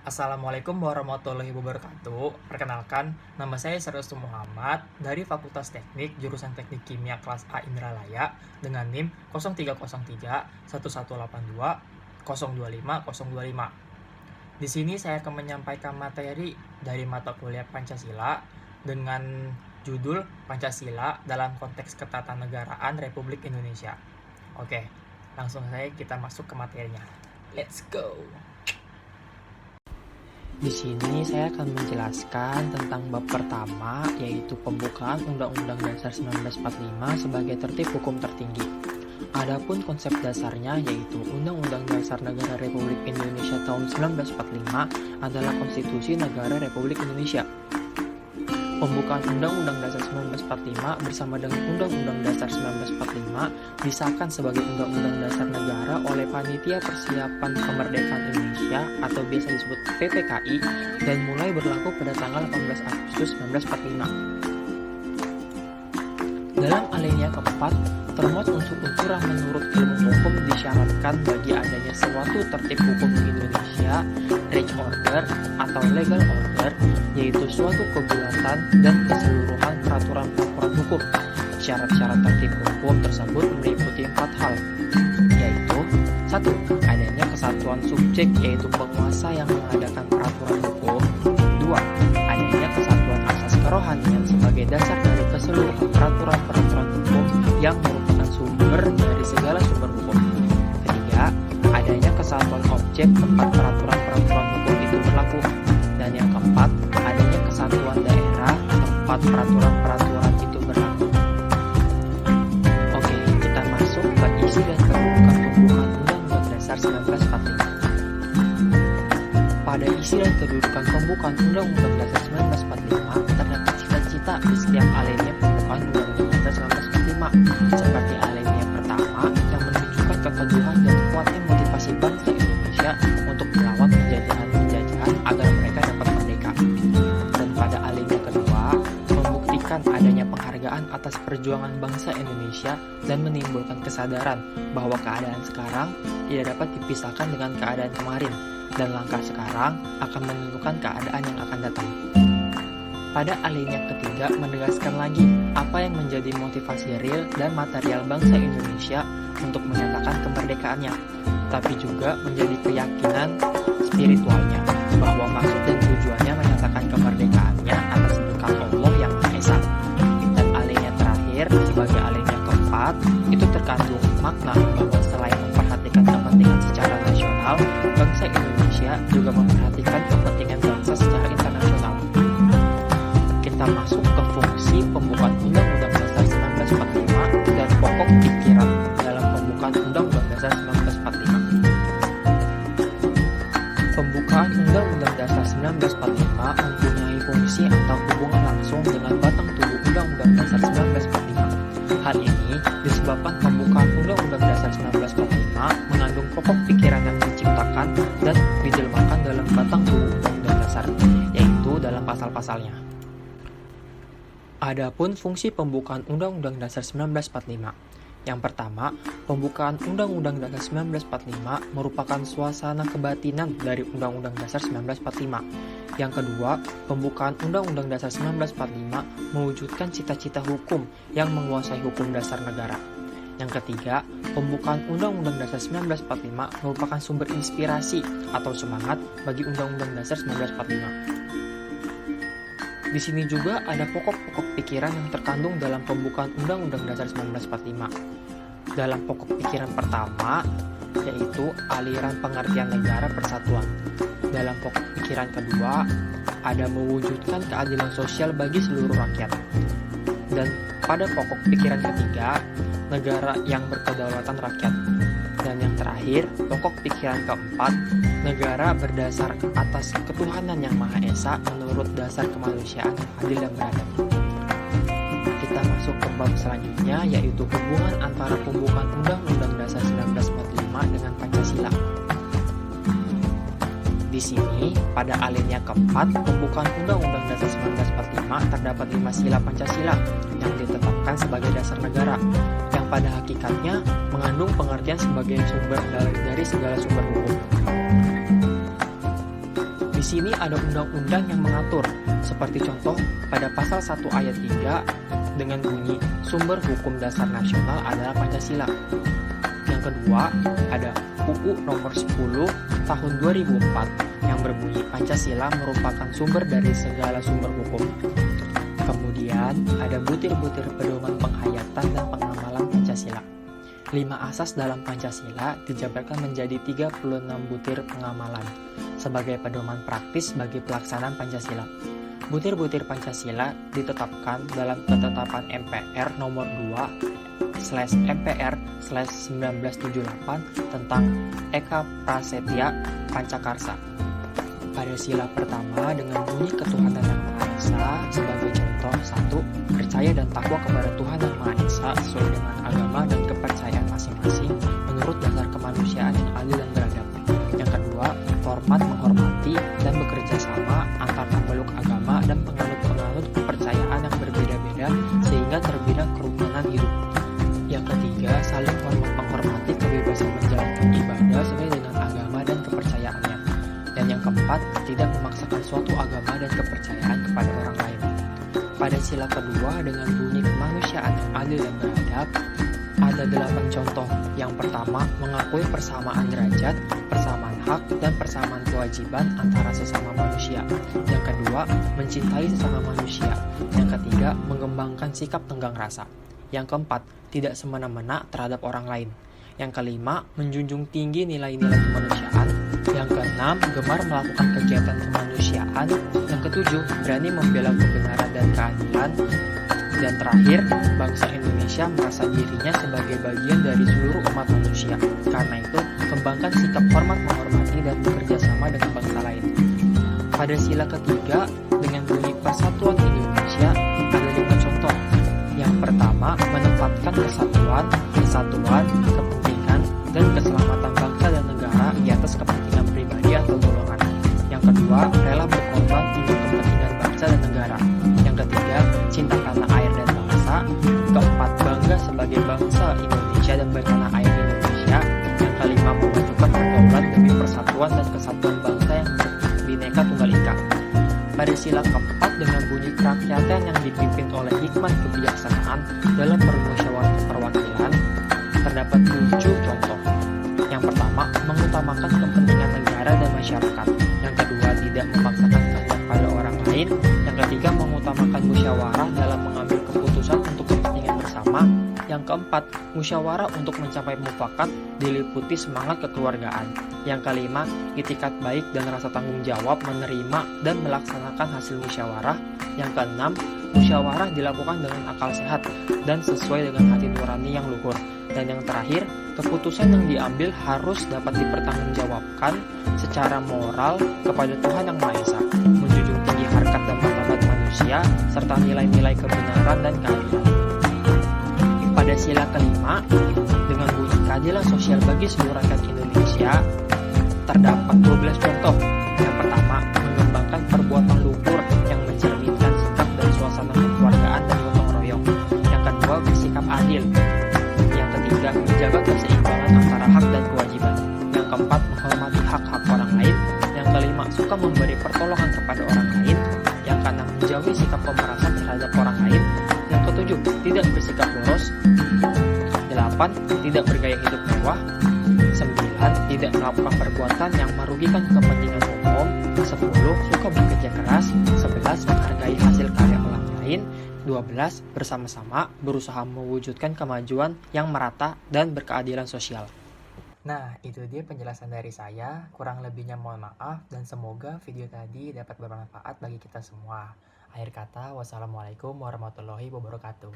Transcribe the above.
Assalamualaikum warahmatullahi wabarakatuh. Perkenalkan, nama saya Sarestu Muhammad dari Fakultas Teknik Jurusan Teknik Kimia kelas A Indralaya dengan NIM 0303 1182 025 025. Di sini saya akan menyampaikan materi dari mata kuliah Pancasila dengan judul Pancasila dalam konteks ketatanegaraan Republik Indonesia. Oke, langsung saja kita masuk ke materinya. Let's go. Di sini saya akan menjelaskan tentang bab pertama, yaitu pembukaan Undang-Undang Dasar 1945 sebagai tertib hukum tertinggi. Adapun konsep dasarnya yaitu Undang-Undang Dasar Negara Republik Indonesia tahun 1945 adalah Konstitusi Negara Republik Indonesia. Pembukaan Undang-Undang Dasar 1945 bersama dengan Undang-Undang Dasar 1945 disahkan sebagai Undang-Undang Dasar Negara oleh Panitia Persiapan Kemerdekaan Indonesia atau biasa disebut PPKI dan mulai berlaku pada tanggal 18 Agustus 1945. Dalam alinea keempat, termuat unsur-unsur yang menurut ilmu hukum disyaratkan bagi adanya suatu tertib hukum di Indonesia, reach order atau legal order, yaitu suatu kebulatan dan keseluruhan peraturan-peraturan hukum. Syarat-syarat tertib hukum tersebut meliputi 4 hal, yaitu 1. Adanya kesatuan subjek yaitu penguasa yang mengadakan peraturan hukum. 2. Adanya kesatuan asas kerohanian sebagai dasar dari keseluruhan peraturan-peraturan hukum yang merupakan sumber dari segala sumber hukum. 3. Adanya kesatuan objek tempat peraturan-peraturan hukum itu berlaku. Dan yang keempat, adanya kesatuan daerah tempat peraturan-peraturan itu berlaku. Oke, kita masuk ke isi dan kedudukan pembukaan Undang-Undang Dasar 1945. Pada isi dan kedudukan pembukaan Undang-Undang Dasar 1945 terdapat cita-cita di setiap alinea pembukaan Undang-Undang Dasar 1945, seperti alinea pertama yang menunjukkan keteguhan dan kuatnya motivasi bangsa Indonesia untuk melawan penjajahan-penjajahan agar mereka dapat merdeka. Dan pada alinea kedua, membuktikan adanya penghargaan atas perjuangan bangsa Indonesia dan menimbulkan kesadaran bahwa keadaan sekarang tidak dapat dipisahkan dengan keadaan kemarin, dan langkah sekarang akan menentukan keadaan yang akan datang. Pada alinea ketiga menegaskan lagi apa yang menjadi motivasi real dan material bangsa Indonesia untuk menyatakan kemerdekaannya, tapi juga menjadi keyakinan spiritualnya bahwa maksud dan tujuannya menyatakan kemerdekaannya atas berkat Allah yang Maha Esa. Dan alinea terakhir sebagai alinea keempat itu terkandung makna bahwa selain memperhatikan kepentingan secara nasional, bangsa Indonesia juga memperhatikan kepentingan bangsa secara internasional. Kita masuk ke fungsi pembukaan Undang-Undang Dasar 1945 dan pokok pikiran dalam pembukaan Undang-Undang Dasar 1945. Pembukaan Undang-Undang Dasar 1945 mempunyai fungsi atau hubungan langsung dengan batang tubuh Undang-Undang Dasar 1945. Hal ini disebabkan pembukaan Undang-Undang Dasar 1945 mengandung pokok pikiran yang diciptakan dan dijelmakan dalam batang tubuh Undang-Undang Dasar, yaitu dalam pasal-pasalnya. Adapun fungsi pembukaan Undang-Undang Dasar 1945. Yang pertama, pembukaan Undang-Undang Dasar 1945 merupakan suasana kebatinan dari Undang-Undang Dasar 1945. Yang kedua, pembukaan Undang-Undang Dasar 1945 mewujudkan cita-cita hukum yang menguasai hukum dasar negara. Yang ketiga, pembukaan Undang-Undang Dasar 1945 merupakan sumber inspirasi atau semangat bagi Undang-Undang Dasar 1945. Di sini juga ada pokok-pokok pikiran yang terkandung dalam pembukaan Undang-Undang Dasar 1945. Dalam pokok pikiran pertama, yaitu aliran pengertian negara persatuan. Dalam pokok pikiran kedua, ada mewujudkan keadilan sosial bagi seluruh rakyat. Dan pada pokok pikiran ketiga, negara yang berkedaulatan rakyat. Dan yang terakhir, pokok pikiran keempat, negara berdasar atas ketuhanan yang Maha Esa menurut dasar kemanusiaan yang adil dan beradab. Kita masuk ke bab selanjutnya, yaitu hubungan antara pembukaan Undang-Undang Dasar 1945 dengan Pancasila. Di sini, pada alinea keempat, pembukaan Undang-Undang Dasar 1945 terdapat 5 sila Pancasila yang ditetapkan sebagai dasar negara, yang pada hakikatnya mengandung pengertian sebagai sumber dari segala sumber hukum. Di Di sini ada undang-undang yang mengatur, seperti contoh pada pasal 1 ayat 3 dengan bunyi sumber hukum dasar nasional adalah Pancasila. Yang kedua, ada UU nomor 10 tahun 2004 yang berbunyi Pancasila merupakan sumber dari segala sumber hukum. Kemudian ada butir-butir pedoman penghayatan dan pengamalan Pancasila. 5 asas dalam Pancasila dijabarkan menjadi 36 butir pengamalan sebagai pedoman praktis bagi pelaksanaan Pancasila. Butir-butir Pancasila ditetapkan dalam ketetapan MPR nomor 2/MPR/1978 tentang Eka Prasetya Pancakarsa. Pada sila pertama dengan bunyi ketuhanan Yang Maha Esa sebagai contoh 1. Percaya dan takwa kepada Tuhan Yang Maha Esa sesuai dengan agama dan kepercayaan masing-masing menurut dasar kemanusiaan yang adil dan beradab. Yang kedua, hormat menghormati dan bekerja sama antar pemeluk agama dan penganut-penganut kepercayaan yang berbeda-beda sehingga terbina kerukunan hidup. Yang ketiga, saling hormat menghormati kebebasan menjalankan ibadah sesuai dengan agama dan kepercayaannya. Dan yang keempat, tidak memaksakan suatu agama dan kepercayaan kepada orang lain. Pada sila kedua dengan bunyi kemanusiaan yang adil dan beradab, ada 8 contoh. Yang pertama, mengakui persamaan derajat, persamaan hak, dan persamaan kewajiban antara sesama manusia. Yang kedua, mencintai sesama manusia. Yang ketiga, mengembangkan sikap tenggang rasa. Yang keempat, tidak semena-mena terhadap orang lain. Yang kelima, menjunjung tinggi nilai-nilai kemanusiaan. Yang keenam, gemar melakukan kegiatan kemanusiaan. Yang ketujuh, berani membela kebenaran dan keadilan. Dan terakhir, bangsa Indonesia merasa dirinya sebagai bagian dari seluruh umat manusia. Karena itu, kembangkan sikap hormat menghormati dan bekerja sama dengan bangsa lain. Pada sila ketiga, dengan bunyi Persatuan Indonesia, ada 5 contoh. Yang pertama, menempatkan kesatuan, kepentingan, dan keselamatan bangsa dan negara di atas kepentingan pribadi atau golongan. Yang kedua, rela berkorban untuk kepentingan bangsa dan negara. Yang ketiga, cinta tanah air dan bangsa. Keempat, bangga sebagai bangsa Indonesia dan bertanah air Indonesia. Yang kelima, memajukan pergaulan demi persatuan dan kesatuan bangsa yang Bhinneka Tunggal Ika. Pada sila keempat dengan bunyi kerakyatan yang dipimpin oleh hikmat kebijaksanaan dalam permusyawaratan perwakilan, terdapat 7 contoh. Yang pertama, mengutamakan kepentingan negara dan masyarakat. Yang kedua, tidak memaksakan kehendak pada orang lain. Yang ketiga, mengutamakan musyawarah dalam mengambil keputusan untuk kepentingan bersama. Yang keempat, musyawarah untuk mencapai mufakat diliputi semangat kekeluargaan. Yang kelima, itikat baik dan rasa tanggung jawab menerima dan melaksanakan hasil musyawarah. Yang keenam, musyawarah dilakukan dengan akal sehat dan sesuai dengan hati nurani yang luhur. Dan yang terakhir, keputusan yang diambil harus dapat dipertanggungjawabkan secara moral kepada Tuhan Yang Maha Esa, menjunjung tinggi harkat dan martabat manusia, serta nilai-nilai kebenaran dan keadilan. Pada sila kelima, dengan bunyi keadilan sosial bagi seluruh rakyat Indonesia, terdapat 12 contoh. Yang pertama, mengembangkan perbuatan luhur yang mencerminkan sikap dan suasana kekeluargaan dan gotong royong. Yang kedua, bersikap adil. Yang ketiga, menjaga keseimbangan antara hak dan kewajiban. Yang keempat, menghormati hak-hak orang lain. Yang kelima, suka memberi pertolongan kepada orang lain. Yang keenam, menjauhi sikap pemerasan terhadap orang lain. Yang ketujuh, tidak bersikap boros. 8. Tidak bergaya hidup mewah. 9. Tidak melakukan perbuatan yang merugikan kepentingan umum. 10. Suka bekerja keras. 11. Menghargai hasil karya orang lain. 12. Bersama-sama berusaha mewujudkan kemajuan yang merata dan berkeadilan sosial. Nah, itu dia penjelasan dari saya. Kurang lebihnya mohon maaf dan semoga video tadi dapat bermanfaat bagi kita semua. Akhir kata, wassalamualaikum warahmatullahi wabarakatuh.